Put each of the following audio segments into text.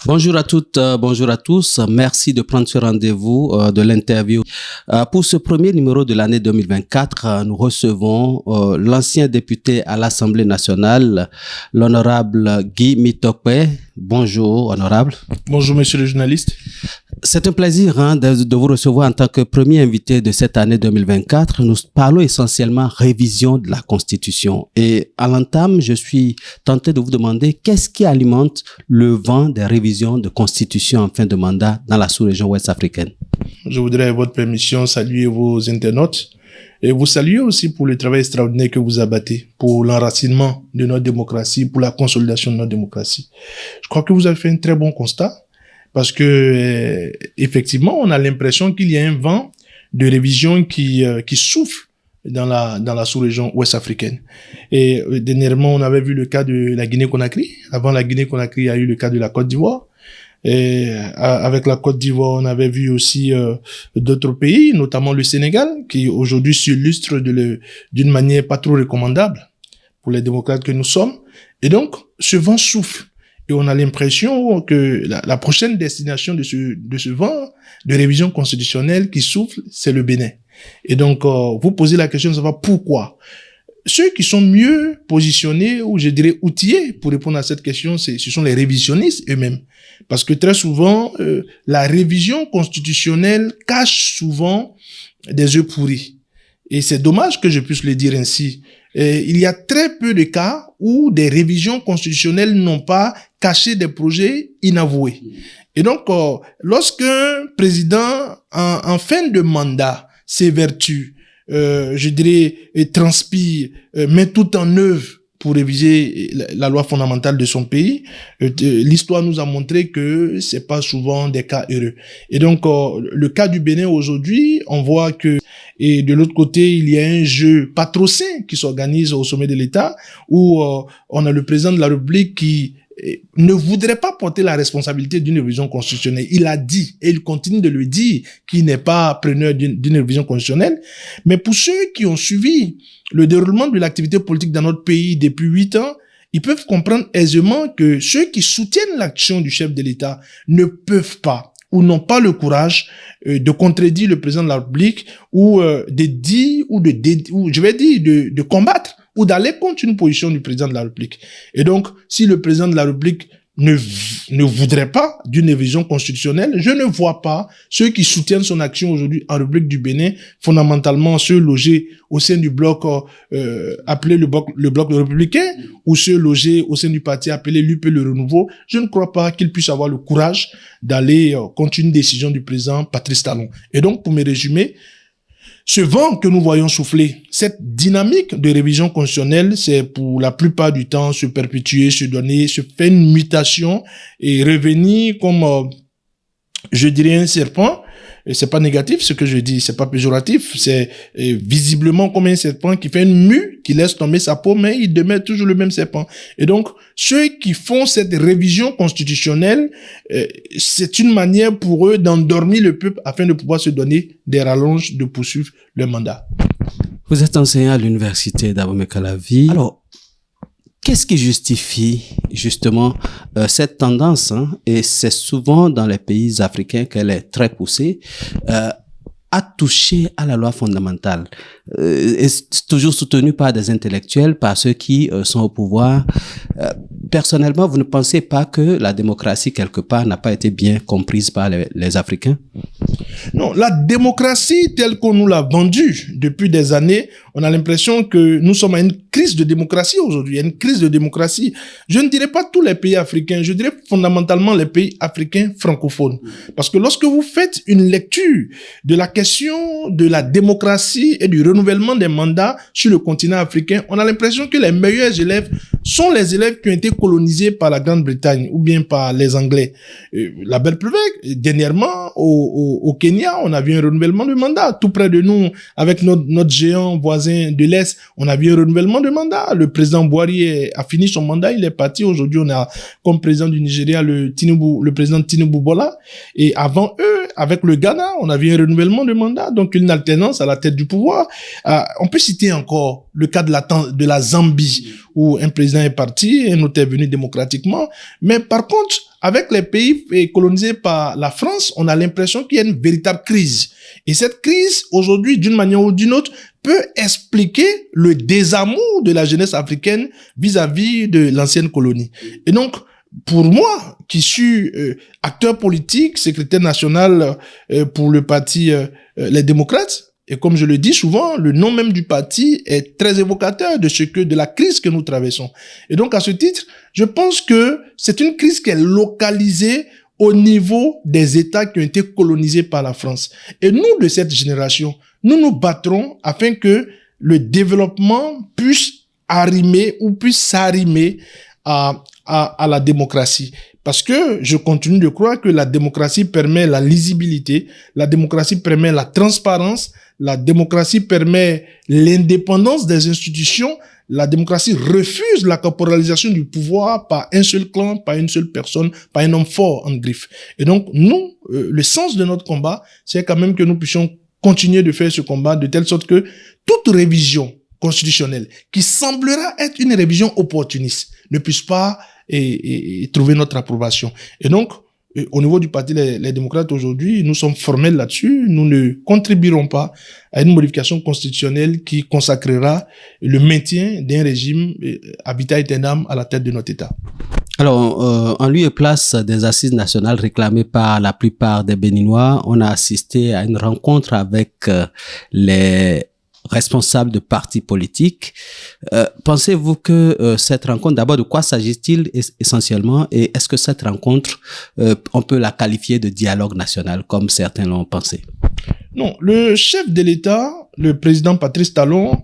Bonjour à toutes, bonjour à tous. Merci de prendre ce rendez-vous de l'interview. Pour ce premier numéro de l'année 2024, nous recevons l'ancien député à l'Assemblée nationale, l'honorable Guy Mitokwe. Bonjour, honorable. Bonjour, monsieur le journaliste. C'est un plaisir de vous recevoir en tant que premier invité de cette année 2024. Nous parlons essentiellement révision de la Constitution. Et à l'entame, je suis tenté de vous demander qu'est-ce qui alimente le vent des révisions de Constitution en fin de mandat dans la sous-région ouest africaine. Je voudrais, avec votre permission, saluer vos internautes et vous saluer aussi pour le travail extraordinaire que vous abattez pour l'enracinement de notre démocratie, pour la consolidation de notre démocratie. Je crois que vous avez fait un très bon constat. Parce que effectivement, on a l'impression qu'il y a un vent de révision qui souffle dans la sous-région ouest africaine. Et dernièrement, on avait vu le cas de la Guinée-Conakry. Avant la Guinée-Conakry, il y a eu le cas de la Côte d'Ivoire. Et avec la Côte d'Ivoire, on avait vu aussi d'autres pays, notamment le Sénégal, qui aujourd'hui s'illustre d'une manière pas trop recommandable pour les démocrates que nous sommes. Et donc, ce vent souffle. Et on a l'impression que la prochaine destination de ce vent de révision constitutionnelle qui souffle, c'est le Bénin. Et donc, vous posez la question de savoir pourquoi. Ceux qui sont mieux positionnés, ou je dirais outillés pour répondre à cette question, ce sont les révisionnistes eux-mêmes. Parce que très souvent, la révision constitutionnelle cache souvent des œufs pourris. Et c'est dommage que je puisse le dire ainsi. Il y a très peu de cas où des révisions constitutionnelles n'ont pas caché des projets inavoués. Et donc, lorsqu'un président en fin de mandat s'évertue, je dirais, transpire, met tout en œuvre pour réviser la loi fondamentale de son pays, l'histoire nous a montré que c'est pas souvent des cas heureux. Et donc, le cas du Bénin aujourd'hui, on voit que, et de l'autre côté, il y a un jeu pas trop sain qui s'organise au sommet de l'État, où on a le président de la République qui ne voudrait pas porter la responsabilité d'une révision constitutionnelle. Il a dit, et il continue de le dire, qu'il n'est pas preneur d'une révision constitutionnelle. Mais pour ceux qui ont suivi le déroulement de l'activité politique dans notre pays depuis 8 ans, ils peuvent comprendre aisément que ceux qui soutiennent l'action du chef de l'État ne peuvent pas ou n'ont pas le courage de contredire le président de la République ou de dire ou je vais dire de combattre ou d'aller contre une position du président de la République. Et donc, si le président de la République ne voudrait pas d'une révision constitutionnelle, je ne vois pas ceux qui soutiennent son action aujourd'hui en République du Bénin, fondamentalement ceux logés au sein du bloc appelé le bloc républicain, ou ceux logés au sein du parti appelé l'UP le Renouveau. Je ne crois pas qu'ils puissent avoir le courage d'aller contre une décision du président Patrice Talon. Et donc, pour me résumer, ce vent que nous voyons souffler, cette dynamique de révision constitutionnelle, c'est pour la plupart du temps se perpétuer, se donner, se faire une mutation et revenir comme, je dirais, un serpent. Et c'est pas négatif ce que je dis, c'est pas péjoratif, c'est visiblement comme un serpent qui fait une mue, qui laisse tomber sa peau, mais il demeure toujours le même serpent. Et donc, ceux qui font cette révision constitutionnelle, c'est une manière pour eux d'endormir le peuple afin de pouvoir se donner des rallonges de poursuivre le mandat. Vous êtes enseignant à l'université d'Abomey-Calavi. Alors, qu'est-ce qui justifie justement cette tendance, et c'est souvent dans les pays africains qu'elle est très poussée, à toucher à la loi fondamentale, et c'est toujours soutenu par des intellectuels, par ceux qui sont au pouvoir. Personnellement, vous ne pensez pas que la démocratie, quelque part, n'a pas été bien comprise par les Africains? Non, la démocratie telle qu'on nous l'a vendue depuis des années, on a l'impression que nous sommes à une crise de démocratie aujourd'hui, une crise de démocratie. Je ne dirais pas tous les pays africains, je dirais fondamentalement les pays africains francophones. Parce que lorsque vous faites une lecture de la question de la démocratie et du renouvellement des mandats sur le continent africain, on a l'impression que les meilleurs élèves sont les élèves qui ont été colonisés par la Grande-Bretagne ou bien par les Anglais. La belle preuve, dernièrement, au Kenya, on a vu un renouvellement de mandat. Tout près de nous, avec notre géant voisin de l'Est, on a vu un renouvellement de mandat. Le président Buhari a fini son mandat, il est parti. Aujourd'hui, on a comme président du Nigeria le président Tinubu Bola. Et avant eux, avec le Ghana, on a vu un renouvellement de mandat, donc une alternance à la tête du pouvoir. On peut citer encore le cas de la Zambie, où un président est parti, un autre est venu démocratiquement. Mais par contre, avec les pays colonisés par la France, on a l'impression qu'il y a une véritable crise. Et cette crise, aujourd'hui, d'une manière ou d'une autre, peut expliquer le désamour de la jeunesse africaine vis-à-vis de l'ancienne colonie. Et donc, pour moi, qui suis acteur politique, secrétaire national pour le parti Les Démocrates, et comme je le dis souvent, le nom même du parti est très évocateur de la crise que nous traversons. Et donc, à ce titre, je pense que c'est une crise qui est localisée au niveau des États qui ont été colonisés par la France. Et nous, de cette génération, nous nous battrons afin que le développement puisse arrimer ou puisse s'arrimer à la démocratie. Parce que je continue de croire que la démocratie permet la lisibilité, la démocratie permet la transparence, la démocratie permet l'indépendance des institutions, la démocratie refuse la corporalisation du pouvoir par un seul clan, par une seule personne, par un homme fort en griffe. Et donc, nous, le sens de notre combat, c'est quand même que nous puissions continuer de faire ce combat de telle sorte que toute révision constitutionnelle qui semblera être une révision opportuniste ne puisse pas trouver notre approbation. Et donc, au niveau du parti les démocrates aujourd'hui, nous sommes formels là-dessus. Nous ne contribuerons pas à une modification constitutionnelle qui consacrera le maintien d'un régime habitat aeternam à la tête de notre État. Alors, en lieu et place des assises nationales réclamées par la plupart des Béninois, on a assisté à une rencontre avec les responsables de partis politiques. Pensez-vous que cette rencontre, d'abord, de quoi s'agit-il essentiellement, et est-ce que cette rencontre, on peut la qualifier de dialogue national, comme certains l'ont pensé? Non, le chef de l'État, le président Patrice Talon,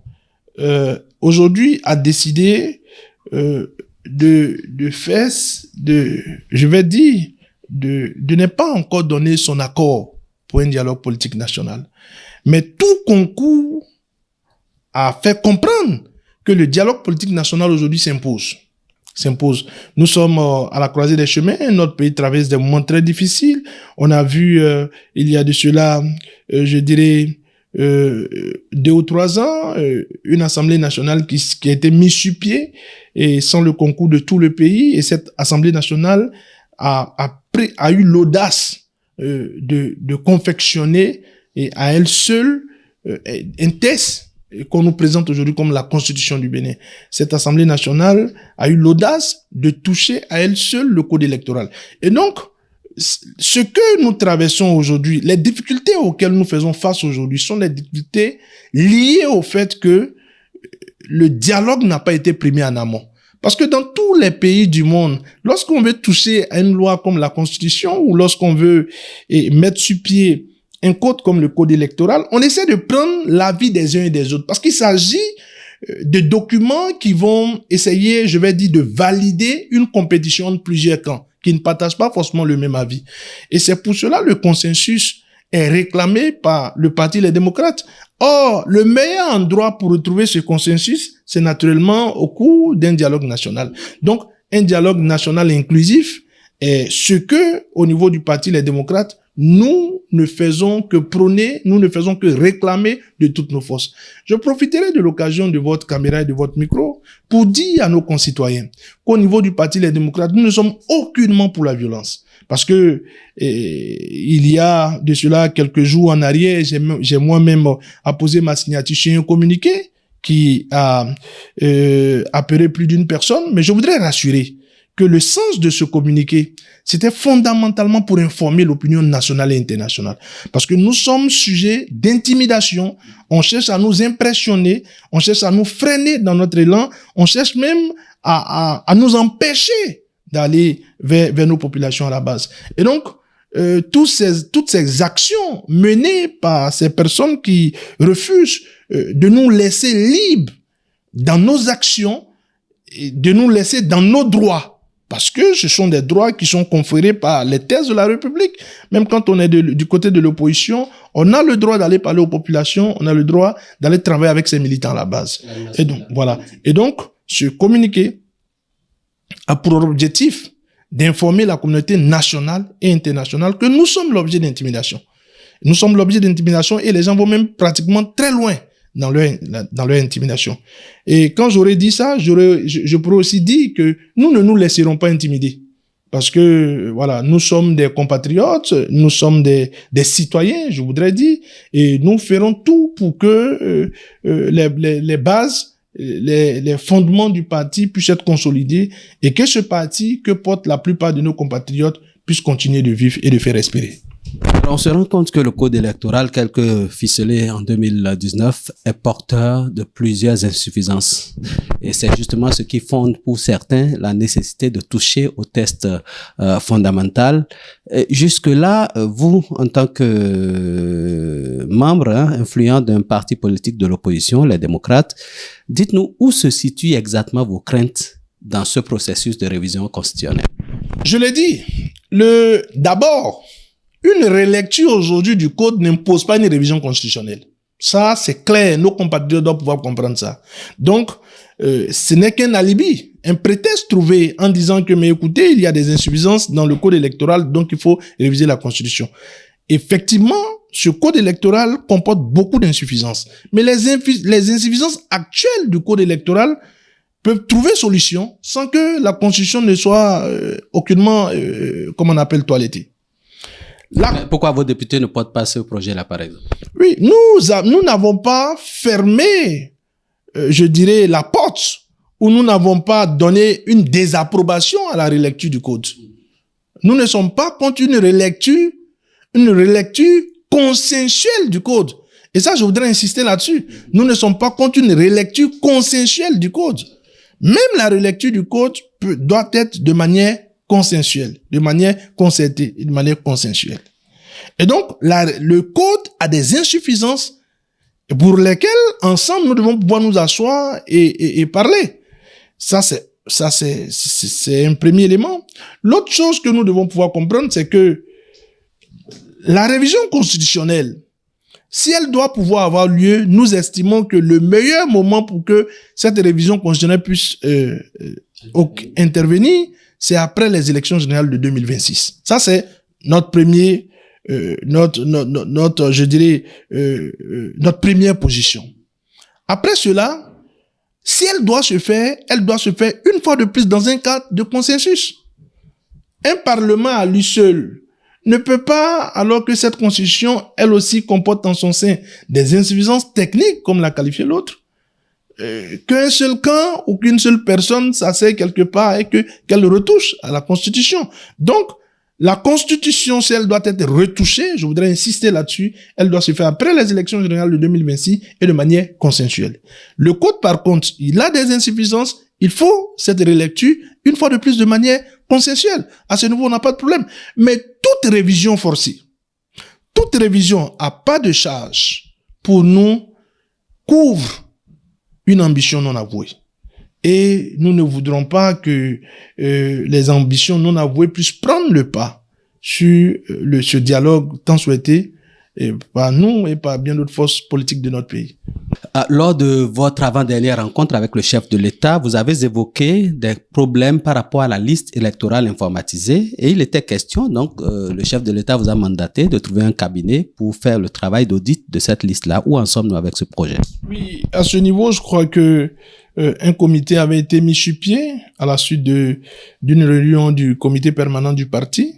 aujourd'hui a décidé de faire, je vais dire, de ne pas encore donner son accord pour un dialogue politique national. Mais tout concourt à faire comprendre que le dialogue politique national aujourd'hui s'impose. Nous sommes à la croisée des chemins, notre pays traverse des moments très difficiles. On a vu, il y a de cela, je dirais, 2 ou 3 ans, une assemblée nationale qui a été mise sur pied et sans le concours de tout le pays. Et cette assemblée nationale a eu l'audace de confectionner et à elle seule un texte qu'on nous présente aujourd'hui comme la Constitution du Bénin. Cette Assemblée nationale a eu l'audace de toucher à elle seule le code électoral. Et donc, ce que nous traversons aujourd'hui, les difficultés auxquelles nous faisons face aujourd'hui sont des difficultés liées au fait que le dialogue n'a pas été primé en amont. Parce que dans tous les pays du monde, lorsqu'on veut toucher à une loi comme la Constitution ou lorsqu'on veut mettre sur pied un code comme le code électoral, on essaie de prendre l'avis des uns et des autres parce qu'il s'agit de documents qui vont essayer, je vais dire, de valider une compétition entre plusieurs camps qui ne partagent pas forcément le même avis. Et c'est pour cela le consensus est réclamé par le parti Les Démocrates. Or, le meilleur endroit pour retrouver ce consensus, c'est naturellement au cours d'un dialogue national. Donc, un dialogue national inclusif est ce que, au niveau du parti Les Démocrates, nous ne faisons que prôner, nous ne faisons que réclamer de toutes nos forces. Je profiterai de l'occasion de votre caméra et de votre micro pour dire à nos concitoyens qu'au niveau du Parti Les Démocrates, nous ne sommes aucunement pour la violence. Parce que il y a de cela quelques jours en arrière, j'ai moi-même apposé ma signature sur un communiqué qui a appelé plus d'une personne, mais je voudrais rassurer que le sens de ce communiqué, c'était fondamentalement pour informer l'opinion nationale et internationale. Parce que nous sommes sujets d'intimidation, on cherche à nous impressionner, on cherche à nous freiner dans notre élan, on cherche même à nous empêcher d'aller vers nos populations à la base. Et donc, toutes ces actions menées par ces personnes qui refusent de nous laisser libres dans nos actions, et de nous laisser dans nos droits, parce que ce sont des droits qui sont conférés par les thèses de la République. Même quand on est du côté de l'opposition, on a le droit d'aller parler aux populations, on a le droit d'aller travailler avec ses militants à la base. Et donc, voilà. Et donc, ce communiqué a pour objectif d'informer la communauté nationale et internationale que nous sommes l'objet d'intimidation. Nous sommes l'objet d'intimidation et les gens vont même pratiquement très loin dans leur intimidation. Et quand j'aurais dit ça, je pourrais aussi dire que nous ne nous laisserons pas intimider. Parce que, voilà, nous sommes des compatriotes, nous sommes des citoyens, je voudrais dire, et nous ferons tout pour que les bases, les fondements du parti puissent être consolidés et que ce parti que portent la plupart de nos compatriotes puisse continuer de vivre et de faire respirer. Alors, on se rend compte que le code électoral, tel que ficelé en 2019, est porteur de plusieurs insuffisances. Et c'est justement ce qui fonde pour certains la nécessité de toucher au test fondamental. Jusque-là, vous, en tant que membre influent d'un parti politique de l'opposition, les démocrates, dites-nous où se situent exactement vos craintes dans ce processus de révision constitutionnelle. Je l'ai dit, d'abord, une relecture aujourd'hui du code n'impose pas une révision constitutionnelle. Ça, c'est clair. Nos compatriotes doivent pouvoir comprendre ça. Donc, ce n'est qu'un alibi, un prétexte trouvé en disant que, mais écoutez, il y a des insuffisances dans le code électoral, donc il faut réviser la Constitution. Effectivement, ce code électoral comporte beaucoup d'insuffisances. Mais les insuffisances actuelles du code électoral peuvent trouver solution sans que la Constitution ne soit aucunement, comme on appelle, toilettée. Là, pourquoi vos députés ne portent pas ce projet-là, par exemple? Oui, nous n'avons pas fermé, je dirais, la porte, ou nous n'avons pas donné une désapprobation à la relecture du code. Nous ne sommes pas contre une relecture consensuelle du code. Et ça, je voudrais insister là-dessus. Nous ne sommes pas contre une relecture consensuelle du code. Même la relecture du code doit être de manière consensuelle, de manière concertée, de manière consensuelle. Et donc, le code a des insuffisances pour lesquelles, ensemble, nous devons pouvoir nous asseoir et parler. Ça, c'est un premier élément. L'autre chose que nous devons pouvoir comprendre, c'est que la révision constitutionnelle, si elle doit pouvoir avoir lieu, nous estimons que le meilleur moment pour que cette révision constitutionnelle puisse intervenir, c'est après les élections générales de 2026. Ça, c'est notre premier, je dirais, notre première position. Après cela, si elle doit se faire une fois de plus dans un cadre de consensus. Un parlement à lui seul ne peut pas, alors que cette constitution, elle aussi, comporte en son sein des insuffisances techniques, comme l'a qualifié l'autre, qu'un seul camp ou qu'une seule personne s'asseye quelque part et qu'elle retouche à la Constitution. Donc, la Constitution, si elle doit être retouchée, je voudrais insister là-dessus, elle doit se faire après les élections générales de 2026 et de manière consensuelle. Le code, par contre, il a des insuffisances, il faut cette relecture, une fois de plus, de manière consensuelle. À ce niveau, on n'a pas de problème. Mais toute révision forcée, toute révision à pas de charge, pour nous, couvre une ambition non avouée. Et nous ne voudrons pas que les ambitions non avouées puissent prendre le pas sur ce dialogue tant souhaité par nous et par bien d'autres forces politiques de notre pays. Lors de votre avant-dernière rencontre avec le chef de l'État, vous avez évoqué des problèmes par rapport à la liste électorale informatisée et il était question, donc le chef de l'État vous a mandaté de trouver un cabinet pour faire le travail d'audit de cette liste-là. Où en sommes-nous avec ce projet? Oui, à ce niveau, je crois que un comité avait été mis sur pied à la suite d'une réunion du comité permanent du parti.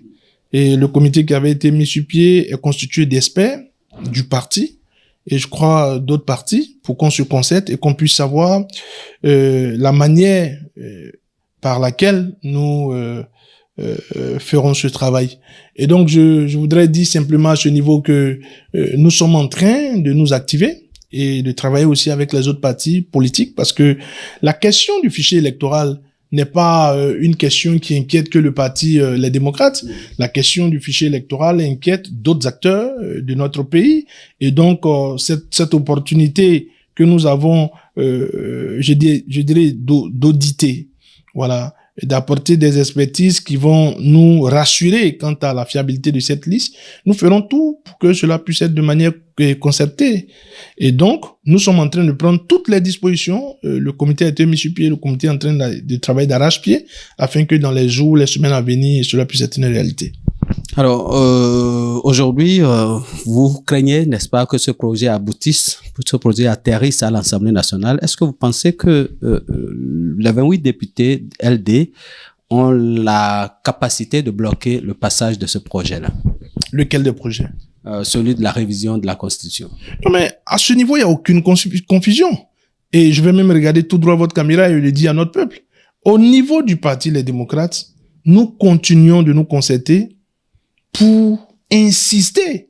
Et le comité qui avait été mis sur pied est constitué d'experts du parti et je crois d'autres partis pour qu'on se concerte et qu'on puisse savoir la manière par laquelle nous ferons ce travail. Et donc, je voudrais dire simplement à ce niveau que nous sommes en train de nous activer et de travailler aussi avec les autres partis politiques parce que la question du fichier électoral n'est pas une question qui inquiète que le parti les démocrates. La question du fichier électoral inquiète d'autres acteurs de notre pays. Et donc, cette opportunité que nous avons, je dirais, d'auditer, voilà, d'apporter des expertises qui vont nous rassurer quant à la fiabilité de cette liste, nous ferons tout pour que cela puisse être de manière concertée. Et donc, nous sommes en train de prendre toutes les dispositions. Le comité a été mis sur pied, le comité est en train de travailler d'arrache-pied afin que dans les jours, les semaines à venir, cela puisse être une réalité. Alors, aujourd'hui, vous craignez, n'est-ce pas, que ce projet aboutisse, que ce projet atterrisse à l'Assemblée nationale. Est-ce que vous pensez que les 28 députés LD ont la capacité de bloquer le passage de ce projet-là? Lequel des projets? Celui de la révision de la Constitution. Non, mais à ce niveau, il n'y a aucune confusion. Et je vais même regarder tout droit votre caméra et le dire à notre peuple. Au niveau du Parti Les Démocrates, nous continuons de nous concerter pour insister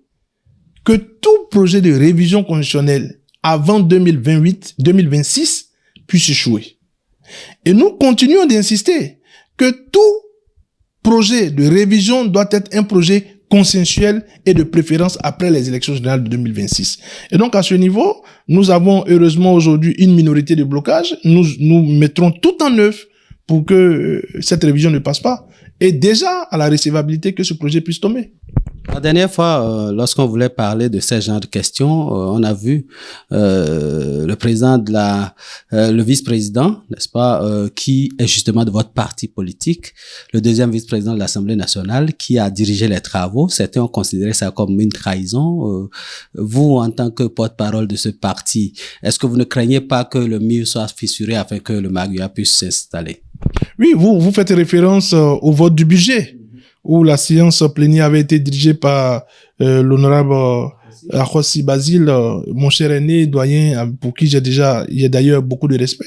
que tout projet de révision constitutionnelle avant 2026 puisse échouer. Et nous continuons d'insister que tout projet de révision doit être un projet consensuel et de préférence après les élections générales de 2026. Et donc, à ce niveau, nous avons heureusement aujourd'hui une minorité de blocage. Nous mettrons tout en œuvre pour que cette révision ne passe pas. Et déjà à la recevabilité que ce projet puisse tomber. La dernière fois, lorsqu'on voulait parler de ce genre de questions, on a vu le président de le vice-président, n'est-ce pas, qui est justement de votre parti politique, le deuxième vice-président de l'Assemblée nationale, qui a dirigé les travaux. Certains ont considéré ça comme une trahison. Vous, en tant que porte-parole de ce parti, est-ce que vous ne craignez pas que le mur soit fissuré afin que le Magua puisse s'installer? Oui, vous faites référence au vote du budget, où la séance plénière avait été dirigée par l'honorable Akhossi Basile, mon cher aîné, doyen, pour qui j'ai d'ailleurs beaucoup de respect.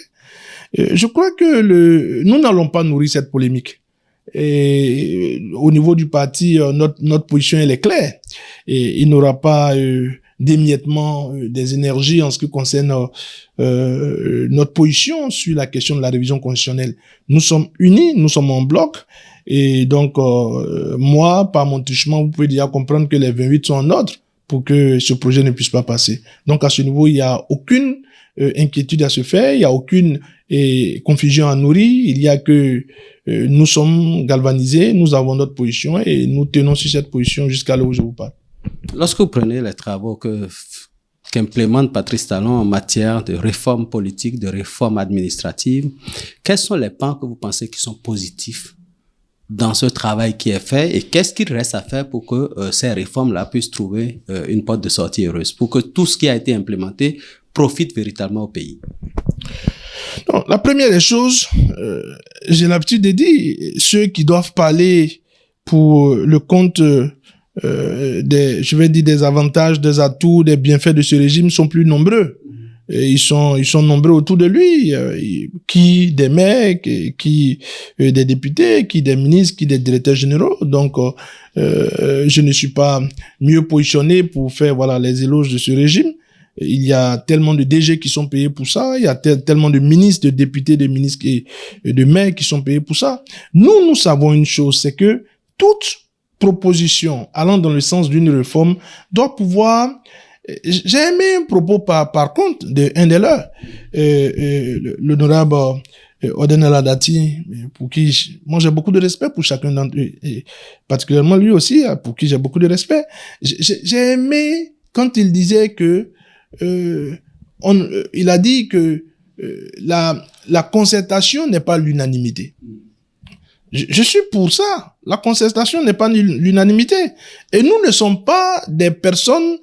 Je crois que nous n'allons pas nourrir cette polémique. Et au niveau du parti, notre position, elle est claire. Et il n'aura pas d'émiettement des énergies en ce qui concerne notre position sur la question de la révision constitutionnelle. Nous sommes unis, nous sommes en bloc. Et donc, moi, par mon touchement, vous pouvez déjà comprendre que les 28 sont en ordre pour que ce projet ne puisse pas passer. Donc, à ce niveau, il n'y a aucune inquiétude à se faire, il n'y a aucune confusion à nourrir, il y a que nous sommes galvanisés, nous avons notre position et nous tenons sur cette position jusqu'à là où je vous parle. Lorsque vous prenez les travaux qu'implémente Patrice Talon en matière de réforme politique, de réforme administrative, quels sont les pans que vous pensez qui sont positifs dans ce travail qui est fait et qu'est-ce qu'il reste à faire pour que ces réformes-là puissent trouver une porte de sortie heureuse, pour que tout ce qui a été implémenté profite véritablement au pays? Non, la première des choses, j'ai l'habitude de dire, ceux qui doivent parler pour le compte des avantages, des atouts, des bienfaits de ce régime sont plus nombreux. Et ils sont nombreux autour de lui, qui des maires, qui des députés, qui des ministres, qui des directeurs généraux. Donc, je ne suis pas mieux positionné pour faire les éloges de ce régime. Il y a tellement de DG qui sont payés pour ça, il y a tellement de ministres, de députés, de ministres et de maires qui sont payés pour ça. Nous savons une chose, c'est que toute proposition allant dans le sens d'une réforme doit pouvoir... J'ai aimé un propos par contre d'un des leurs, l'honorable Odenel Adati, pour qui moi j'ai beaucoup de respect pour chacun d'entre eux, et particulièrement lui aussi, pour qui j'ai beaucoup de respect. J'ai aimé quand il disait que il a dit que la concertation n'est pas l'unanimité. Je suis pour ça. La concertation n'est pas l'unanimité. Et nous ne sommes pas des personnes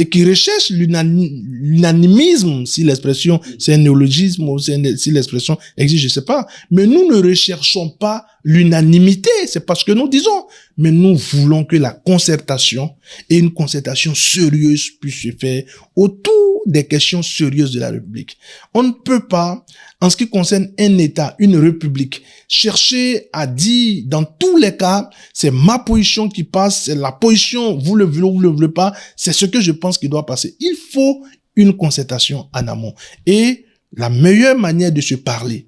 qui recherchent l'unanimisme, si l'expression c'est un néologisme ou si l'expression existe, je sais pas. Mais nous ne recherchons pas l'unanimité, c'est pas ce que nous disons. Mais nous voulons que la concertation et une concertation sérieuse puisse se faire autour des questions sérieuses de la République. On ne peut pas, en ce qui concerne un État, une République, chercher à dire dans tous les cas, c'est ma position qui passe, c'est la position, vous le voulez ou vous le voulez pas, c'est ce que je pense qui doit passer. Il faut une concertation en amont. Et la meilleure manière de se parler,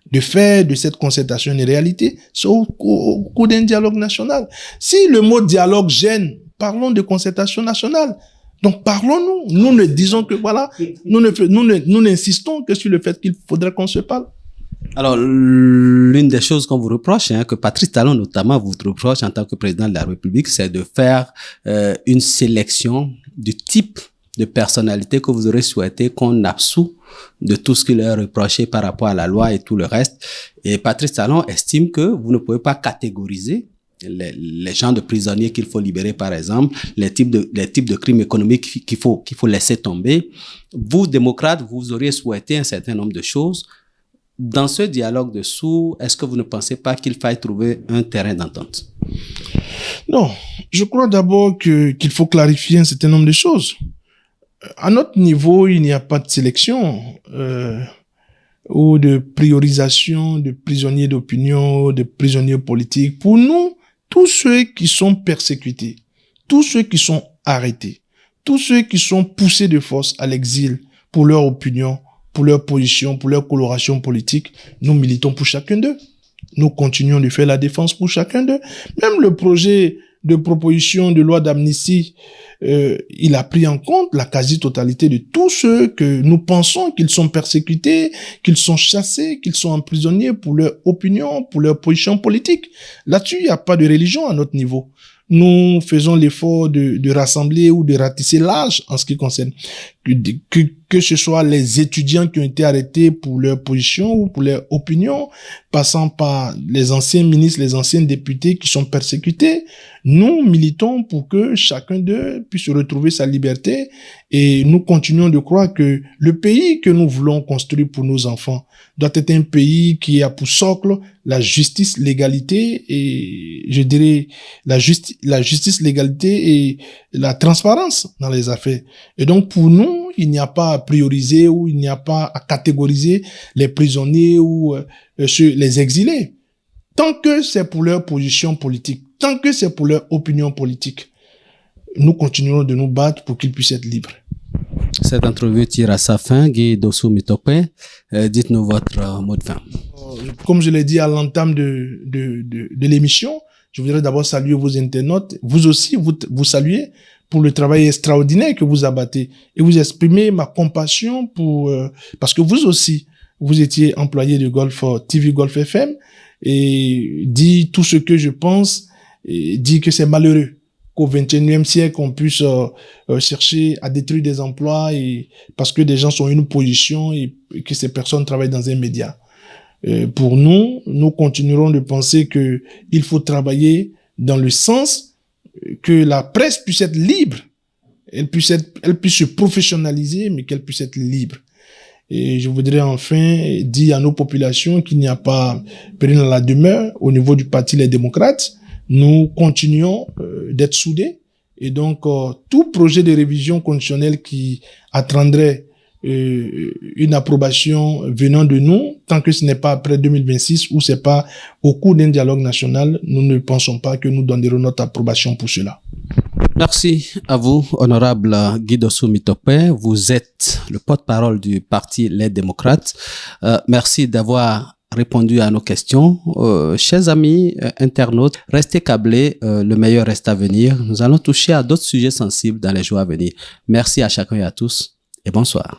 de faire de cette concertation une réalité, c'est au cours d'un dialogue national. Si le mot dialogue gêne, parlons de concertation nationale. Donc parlons-nous. Nous ne disons que nous n'insistons que sur le fait qu'il faudrait qu'on se parle. Alors, l'une des choses qu'on vous reproche, que Patrice Talon notamment vous reproche en tant que président de la République, c'est de faire une sélection du type de personnalité que vous aurez souhaité qu'on absout de tout ce qui leur est reproché par rapport à la loi et tout le reste. Et Patrice Talon estime que vous ne pouvez pas catégoriser les gens de prisonniers qu'il faut libérer, par exemple, les types de crimes économiques qu'il faut laisser tomber. Vous, démocrates, vous auriez souhaité un certain nombre de choses. Dans ce dialogue dessous, est-ce que vous ne pensez pas qu'il faille trouver un terrain d'entente? Non, je crois d'abord qu'il faut clarifier un certain nombre de choses. À notre niveau, il n'y a pas de sélection ou de priorisation de prisonniers d'opinion, de prisonniers politiques. Pour nous, tous ceux qui sont persécutés, tous ceux qui sont arrêtés, tous ceux qui sont poussés de force à l'exil pour leur opinion, pour leur position, pour leur coloration politique, nous militons pour chacun d'eux. Nous continuons de faire la défense pour chacun d'eux. Même le projet de proposition de loi d'amnistie, il a pris en compte la quasi-totalité de tous ceux que nous pensons qu'ils sont persécutés, qu'ils sont chassés, qu'ils sont emprisonnés pour leur opinion, pour leur position politique. Là-dessus, il n'y a pas de religion à notre niveau. Nous faisons l'effort de rassembler ou de ratisser large en ce qui concerne que ce soit les étudiants qui ont été arrêtés pour leur position ou pour leur opinion, passant par les anciens ministres, les anciens députés qui sont persécutés. Nous militons pour que chacun d'eux puisse retrouver sa liberté et nous continuons de croire que le pays que nous voulons construire pour nos enfants doit être un pays qui a pour socle la justice, l'égalité et je dirais la justice, l'égalité et la transparence dans les affaires. Et donc pour nous, il n'y a pas à prioriser ou il n'y a pas à catégoriser les prisonniers ou les exilés. Tant que c'est pour leur position politique, tant que c'est pour leur opinion politique, nous continuerons de nous battre pour qu'ils puissent être libres. Cette entrevue tire à sa fin. Guy Dossou Mitope, dites-nous votre mot de fin. Comme je l'ai dit à l'entame de l'émission, je voudrais d'abord saluer vos internautes. Vous aussi, vous saluez pour le travail extraordinaire que vous abattez et vous exprimez ma compassion parce que vous aussi, vous étiez employé de TV Golf FM et dit tout ce que je pense et dit que c'est malheureux qu'au XXIe siècle, on puisse chercher à détruire des emplois et parce que des gens sont en une position et que ces personnes travaillent dans un média. Pour nous continuerons de penser que il faut travailler dans le sens que la presse puisse être libre, elle puisse se professionnaliser, mais qu'elle puisse être libre. Et je voudrais enfin dire à nos populations qu'il n'y a pas péril dans la demeure au niveau du Parti Les Démocrates. Nous continuons d'être soudés et donc tout projet de révision constitutionnelle qui attendrait une approbation venant de nous, tant que ce n'est pas après 2026 ou c'est pas au cours d'un dialogue national, nous ne pensons pas que nous donnerons notre approbation pour cela. Merci à vous, honorable Guy Dossou Mitope. Vous êtes le porte-parole du Parti Les Démocrates. Merci d'avoir répondu à nos questions. Chers amis internautes, restez câblés, le meilleur reste à venir. Nous allons toucher à d'autres sujets sensibles dans les jours à venir. Merci à chacun et à tous et bonsoir.